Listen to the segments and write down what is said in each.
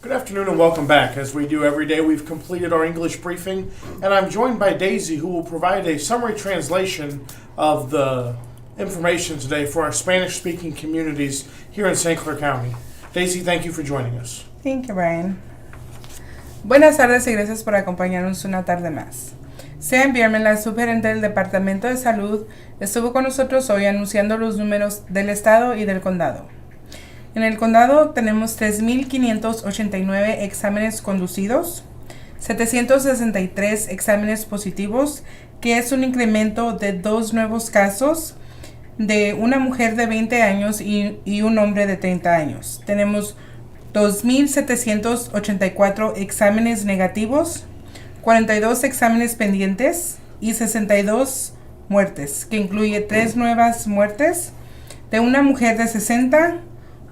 Good afternoon and welcome back. As we do every day, we've completed our English briefing, and I'm joined by Daisy, who will provide a summary translation of the information today for our Spanish-speaking communities here in St. Clair County. Daisy, thank you for joining us. Thank you, Brian. Buenas tardes y gracias por acompañarnos una tarde más. Sam Bierman, la superintendente del Departamento de Salud, estuvo con nosotros hoy anunciando los números del estado y del condado. En el condado tenemos 3,589 exámenes conducidos, 763 exámenes positivos, que es un incremento de 2 nuevos casos de una mujer de 20 años y un hombre de 30 años. Tenemos 2,784 exámenes negativos, 42 exámenes pendientes y 62 muertes, que incluye 3 nuevas muertes de una mujer de 60,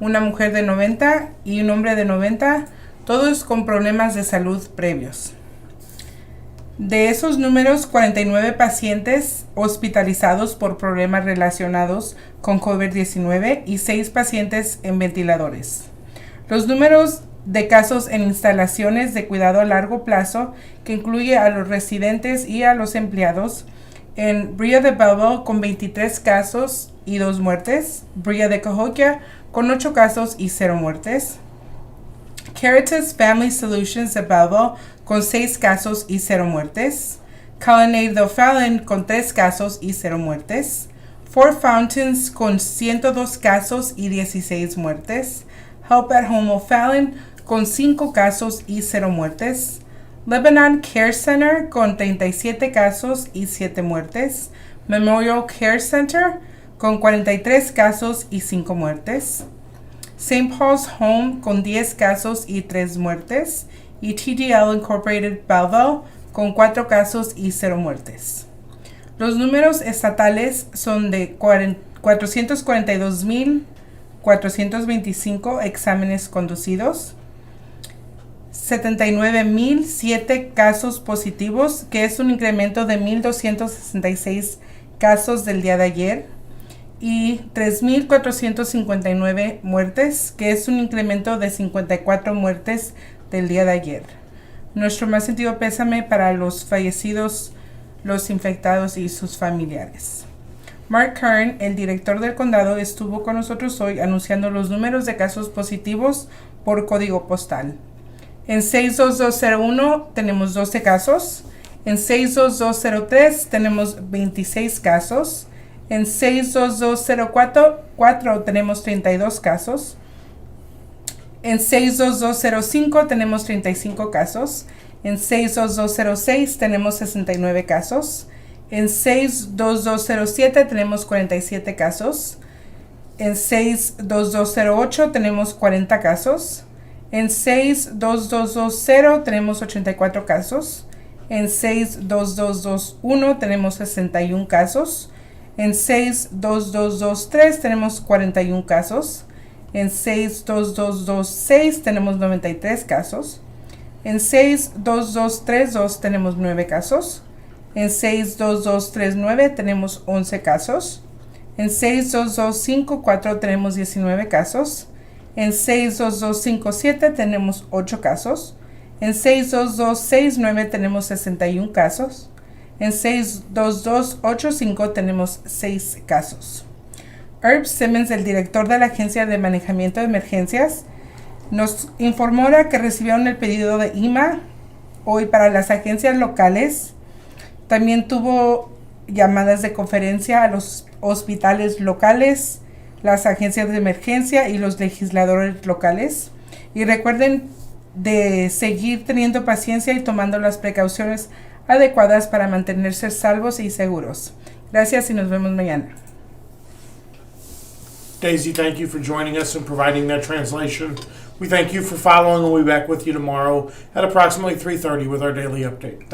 una mujer de 90 y un hombre de 90, todos con problemas de salud previos. De esos números, 49 pacientes hospitalizados por problemas relacionados con COVID-19 y 6 pacientes en ventiladores. Los números de casos en instalaciones de cuidado a largo plazo, que incluye a los residentes y a los empleados, en Brea de Belleville con 23 casos y 2 muertes, Brea de Cahokia con 8 casos y 0 muertes, Caritas Family Solutions de Belleville con 6 casos y 0 muertes, Colonnade de O'Fallon con 3 casos y 0 muertes, Four Fountains con 102 casos y 16 muertes, Help at Home O'Fallon con 5 casos y 0 muertes, Lebanon Care Center con 37 casos y 7 muertes, Memorial Care Center con 43 casos y 5 muertes, St. Paul's Home con 10 casos y 3 muertes, y TDL Incorporated Belleville con 4 casos y 0 muertes. Los números estatales son de 442,425 exámenes conducidos, 79,007 casos positivos, que es un incremento de 1,266 casos del día de ayer, y 3,459 muertes, que es un incremento de 54 muertes del día de ayer. Nuestro más sentido pésame para los fallecidos, los infectados y sus familiares. Mark Kern, el director del condado, estuvo con nosotros hoy anunciando los números de casos positivos por código postal. En 62201 tenemos 12 casos, en 62203 tenemos 26 casos, en 62204 tenemos 32 casos, en 62205 tenemos 35 casos, en 62206 tenemos 69 casos, en 62207 tenemos 47 casos, en 62208 tenemos 40 casos, en 62220 tenemos 84 casos, en 62221 tenemos 61 casos, en 62223 tenemos 41 casos, en 62226 tenemos 93 casos, en 62232 tenemos 9 casos, en 62239 tenemos 11 casos, en 62254 tenemos 19 casos, en 62257 tenemos 8 casos, en 62269 tenemos 61 casos, en 62285 tenemos 6 casos. Herb Simmons, el director de la Agencia de Manejamiento de Emergencias, nos informó que recibieron el pedido de IMA hoy para las agencias locales. También tuvo llamadas de conferencia a los hospitales locales, las agencias de emergencia y los legisladores locales. Y recuerden de seguir teniendo paciencia y tomando las precauciones adecuadas para mantenerse salvos y seguros. Gracias y nos vemos mañana. Daisy, thank you for joining us and providing that translation. We thank you for following, and we'll be back with you tomorrow at approximately 3:30 with our daily update. Thank you.